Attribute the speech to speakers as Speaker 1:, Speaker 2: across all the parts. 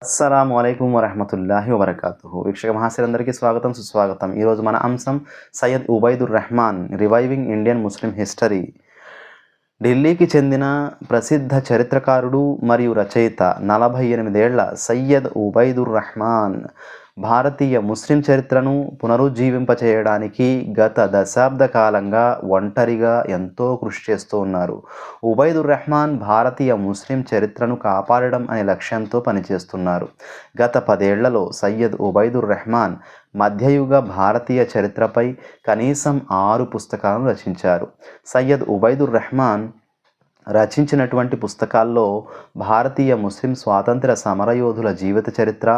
Speaker 1: అస్సలాము అలైకుం వరహమతుల్లాహి వబర్కాతుహు. వీక్షక మహాశయులందరికీ స్వాగతం, సుస్వాగతం. ఈరోజు మన అంశం Syed Ubaidur Rehman reviving Indian Muslim history. ఢిల్లీకి చెందిన ప్రసిద్ధ చరిత్రకారుడు మరియు రచయిత 48 ఏళ్ల సయ్యద్ ఉబైదుర్ రెహమాన్ భారతీయ ముస్లిం చరిత్రను పునరుజ్జీవింపచేయడానికి గత దశాబ్ద కాలంగా ఒంటరిగా ఎంతో కృషి చేస్తూ ఉన్నారు. ఉబైదుర్ రెహమాన్ భారతీయ ముస్లిం చరిత్రను కాపాడడం అనే లక్ష్యంతో పనిచేస్తున్నారు. గత 10 ఏళ్లలో సయ్యద్ ఉబైదుర్ రెహమాన్ మధ్యయుగ భారతీయ చరిత్రపై కనీసం 6 పుస్తకాలను రచించారు. సయ్యద్ ఉబైదుర్ రెహమాన్ రచించినటువంటి పుస్తకాల్లో భారతీయ ముస్లిం స్వాతంత్ర సమరయోధుల జీవిత చరిత్ర,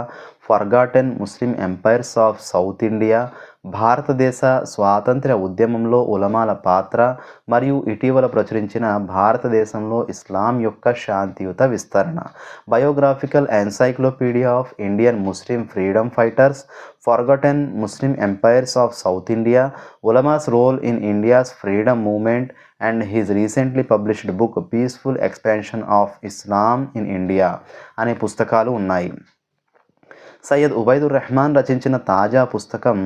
Speaker 1: forgotten Muslim empires of South India, భారతదేశ స్వాతంత్ర్య ఉద్యమంలో ఉలమాల పాత్ర మరియు ఇటీవల ప్రచురించిన భారతదేశంలో ఇస్లాం యొక్క శాంతియుత విస్తరణ, biographical encyclopedia of Indian Muslim freedom fighters, forgotten Muslim empires of South India, ఉలమాస్ role in India's freedom movement and his recently published book peaceful expansion of Islam in India అనే పుస్తకాలు ఉన్నాయి. సయ్యద్ ఉబైదుర్ రెహమాన్ రచించిన తాజా పుస్తకం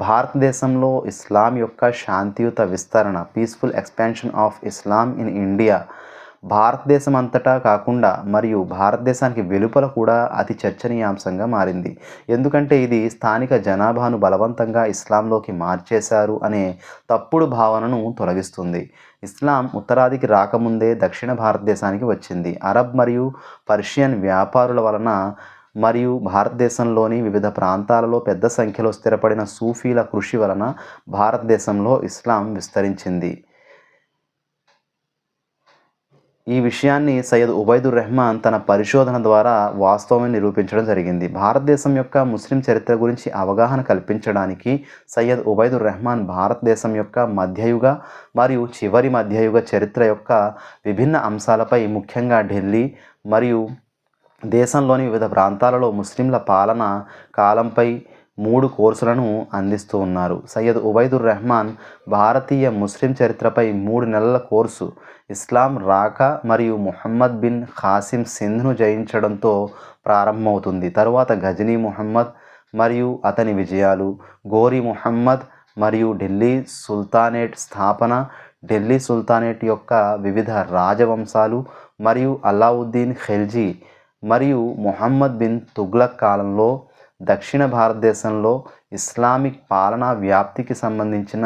Speaker 1: భారతదేశంలో ఇస్లాం యొక్క శాంతియుత విస్తరణ, peaceful expansion of Islam in India. భారతదేశం అంతటా కాకుండా మరియు భారతదేశానికి వెలుపల కూడా అతి చర్చనీయాంశంగా మారింది. ఎందుకంటే ఇది స్థానిక జనాభాను బలవంతంగా ఇస్లాంలోకి మార్చేశారు అనే తప్పుడు భావనను తొలగిస్తుంది. ఇస్లాం ఉత్తరాదికి రాకముందే దక్షిణ భారతదేశానికి వచ్చింది. అరబ్ మరియు పర్షియన్ వ్యాపారుల వలన మరియు భారతదేశంలోని వివిధ ప్రాంతాలలో పెద్ద సంఖ్యలో స్థిరపడిన సూఫీల కృషి వలన భారతదేశంలో ఇస్లాం విస్తరించింది. ఈ విషయాన్ని సయ్యద్ ఉబైదుర్ రెహమాన్ తన పరిశోధన ద్వారా వాస్తవమని నిరూపించడం జరిగింది. భారతదేశం యొక్క ముస్లిం చరిత్ర గురించి అవగాహన కల్పించడానికి సయ్యద్ ఉబైదుర్ రెహమాన్ భారతదేశం యొక్క మధ్యయుగ మరియు చివరి మధ్యయుగ చరిత్ర యొక్క విభిన్న అంశాలపై, ముఖ్యంగా ఢిల్లీ మరియు దేశంలోని వివిధ ప్రాంతాలలో ముస్లింల పాలన కాలంపై 3 కోర్సులను అందిస్తూ ఉన్నారు. సయ్యద్ ఉబైదుర్ రెహమాన్ భారతీయ ముస్లిం చరిత్రపై 3 నెలల కోర్సు ఇస్లాం రాక మరియు ముహమ్మద్ బిన్ ఖాసిం సింధ్ను జయించడంతో ప్రారంభమవుతుంది. తరువాత గజనీ ముహమ్మద్ మరియు అతని విజయాలు, గోరీ ముహమ్మద్ మరియు ఢిల్లీ సుల్తానేట్ స్థాపన, ఢిల్లీ సుల్తానేట్ యొక్క వివిధ రాజవంశాలు మరియు అలావుద్దీన్ ఖిల్జీ మరియు ముహమ్మద్ బిన్ తుగ్లక్ కాలంలో దక్షిణ భారతదేశంలో ఇస్లామిక్ పాలనా వ్యాప్తికి సంబంధించిన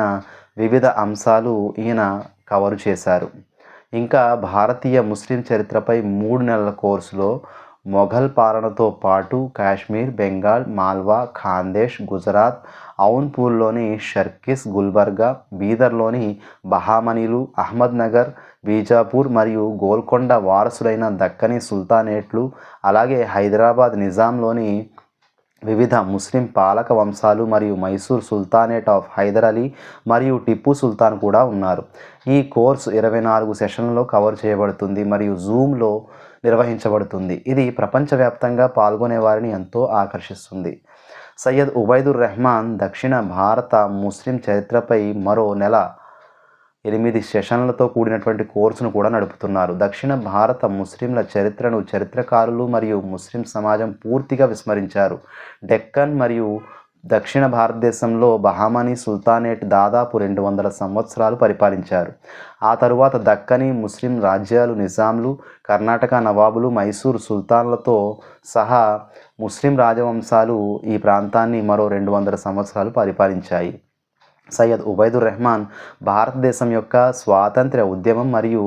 Speaker 1: వివిధ అంశాలు ఈయన కవరు చేశారు. ఇంకా భారతీయ ముస్లిం చరిత్రపై 3 నెలల కోర్సులో మొఘల్ పాలనతో పాటు కాశ్మీర్, బెంగాల్, మాల్వా, ఖాందేశ్, గుజరాత్, ఔన్పూర్లోని షర్కిస్, గుల్బర్గా, బీదర్లోని బహామనీలు, అహ్మద్ నగర్, బీజాపూర్ మరియు గోల్కొండ వారసులైన దక్కనీ సుల్తానేట్లు, అలాగే హైదరాబాద్ నిజాంలోని వివిధ ముస్లిం పాలక వంశాలు మరియు మైసూర్ సుల్తానేట్ ఆఫ్ హైదర్ అలీ మరియు టిప్పు సుల్తాన్ కూడా ఉన్నారు. ఈ కోర్సు 24 సెషన్లలో కవర్ చేయబడుతుంది మరియు జూమ్లో నిర్వహించబడుతుంది. ఇది ప్రపంచవ్యాప్తంగా పాల్గొనే వారిని ఎంతో ఆకర్షిస్తుంది. సయ్యద్ ఉబైదుర్ రెహమాన్ దక్షిణ భారత ముస్లిం చరిత్రపై మరో నెల 8 సెషన్లతో కూడినటువంటి కోర్సును కూడా నడుపుతున్నారు. దక్షిణ భారత ముస్లింల చరిత్రను చరిత్రకారులు మరియు ముస్లిం సమాజం పూర్తిగా విస్మరించారు. డెక్కన్ మరియు దక్షిణ భారతదేశంలో బహామనీ సుల్తానేట్ దాదాపు 200 సంవత్సరాలు పరిపాలించారు. ఆ తరువాత దక్కనీ ముస్లిం రాజ్యాలు, నిజాంలు, కర్ణాటక నవాబులు, మైసూర్ సుల్తాన్లతో సహా ముస్లిం రాజవంశాలు ఈ ప్రాంతాన్ని మరో 200 సంవత్సరాలు పరిపాలించాయి. సయ్యద్ ఉబైదుర్ రెహమాన్ భారతదేశం యొక్క స్వాతంత్ర్య ఉద్యమం మరియు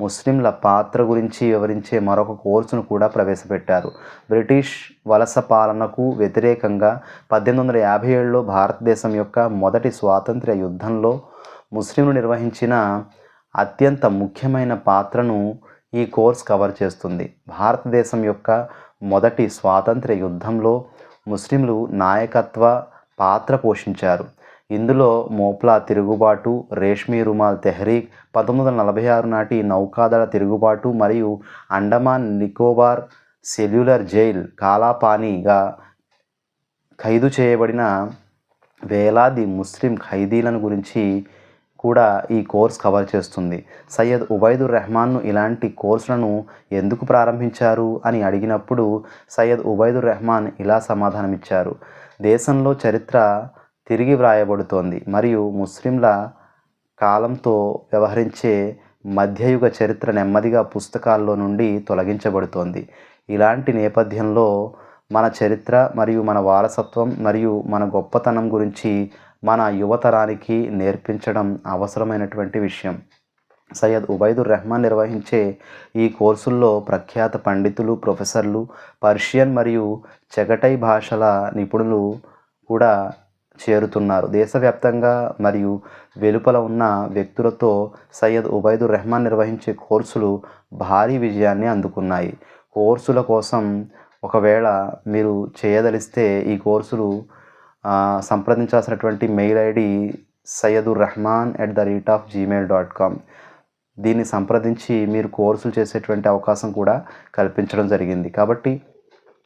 Speaker 1: ముస్లింల పాత్ర గురించి వివరించే మరొక కోర్సును కూడా ప్రవేశపెట్టారు. బ్రిటిష్ వలస పాలనకు వ్యతిరేకంగా 1857లో భారతదేశం యొక్క మొదటి స్వాతంత్ర్య యుద్ధంలో ముస్లింలు నిర్వహించిన అత్యంత ముఖ్యమైన పాత్రను ఈ కోర్స్ కవర్ చేస్తుంది. భారతదేశం యొక్క మొదటి స్వాతంత్ర్య యుద్ధంలో ముస్లింలు నాయకత్వ పాత్ర పోషించారు. ఇందులో మోప్లా తిరుగుబాటు, రేష్మీ రుమాల్ తెహ్రీక్, 1946 నాటి నౌకాదళ తిరుగుబాటు మరియు అండమాన్ నికోబార్ సెల్యులర్ జైల్ కాలాపానీగా ఖైదు చేయబడిన వేలాది ముస్లిం ఖైదీలను గురించి కూడా ఈ కోర్స్ కవర్ చేస్తుంది. సయ్యద్ ఉబైదుర్ రెహమాన్ను ఇలాంటి కోర్సులను ఎందుకు ప్రారంభించారు అని అడిగినప్పుడు సయ్యద్ ఉబైదుర్ రెహమాన్ ఇలా సమాధానమిచ్చారు. దేశంలో చరిత్ర తిరిగి వ్రాయబడుతోంది మరియు ముస్లింల కాలంతో వ్యవహరించే మధ్యయుగ చరిత్ర నెమ్మదిగా పుస్తకాల్లో నుండి తొలగించబడుతోంది. ఇలాంటి నేపథ్యంలో మన చరిత్ర మరియు మన వారసత్వం మరియు మన గొప్పతనం గురించి మన యువతరానికి నేర్పించడం అవసరమైనటువంటి విషయం. సయ్యద్ ఉబైదుర్ రెహమాన్ నిర్వహించే ఈ కోర్సుల్లో ప్రఖ్యాత పండితులు, ప్రొఫెసర్లు, పర్షియన్ మరియు చెగటై భాషల నిపుణులు కూడా చేరుతున్నారు. దేశవ్యాప్తంగా మరియు వెలుపల ఉన్న వ్యక్తులతో సయ్యద్ ఉబైదుర్ రెహమాన్ నిర్వహించే కోర్సులు భారీ విజయాన్ని అందుకున్నాయి. కోర్సుల కోసం ఒకవేళ మీరు చేయదలిస్తే ఈ కోర్సులు సంప్రదించాల్సినటువంటి మెయిల్ ఐడి sayyadur-rahman@gmail.com. దీన్ని సంప్రదించి మీరు కోర్సులు చేసేటువంటి అవకాశం కూడా కల్పించడం జరిగింది. కాబట్టి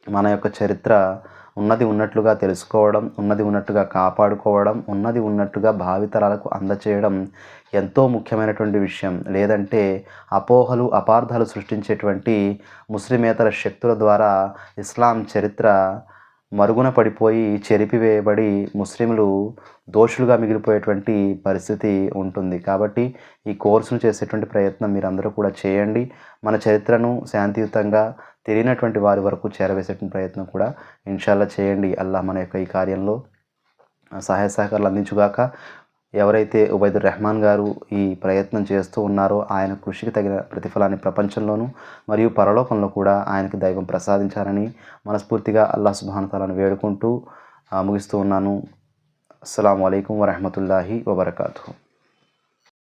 Speaker 1: మన యొక్క చరిత్ర ఉన్నది ఉన్నట్లుగా తెలుసుకోవడం, ఉన్నది ఉన్నట్టుగా కాపాడుకోవడం, ఉన్నది ఉన్నట్టుగా భావితరాలకు అందచేయడం ఎంతో ముఖ్యమైనటువంటి విషయం. లేదంటే అపోహలు, అపార్థాలు సృష్టించేటువంటి ముస్లిమేతర శక్తుల ద్వారా ఇస్లాం చరిత్ర మరుగున పడిపోయి చెరిపివేయబడి ముస్లింలు దోషులుగా మిగిలిపోయేటువంటి పరిస్థితి ఉంటుంది. కాబట్టి ఈ కోర్సును చేసేటువంటి ప్రయత్నం మీరందరూ కూడా చేయండి. మన చరిత్రను శాంతియుతంగా తెలియనటువంటి వారి వరకు చేరవేసేటువంటి ప్రయత్నం కూడా ఇన్షాల్లా చేయండి. అల్లాహ్ మన యొక్క ఈ కార్యంలో సహాయ సహకారాలు అందించుగాక. ఎవరైతే ఉబైదుర్ రెహమాన్ గారు ఈ ప్రయత్నం చేస్తూ ఉన్నారో ఆయన కృషికి తగిన ప్రతిఫలాన్ని ప్రపంచంలోనూ మరియు పరలోకంలో కూడా ఆయనకు దైవం ప్రసాదించాలని మనస్ఫూర్తిగా అల్లాహ్ సుబ్హానహు తఆలాను వేడుకుంటూ ముగిస్తూ ఉన్నాను. అస్సలాము అలైకుం వరహ్మతుల్లాహి వబరకాతుహు.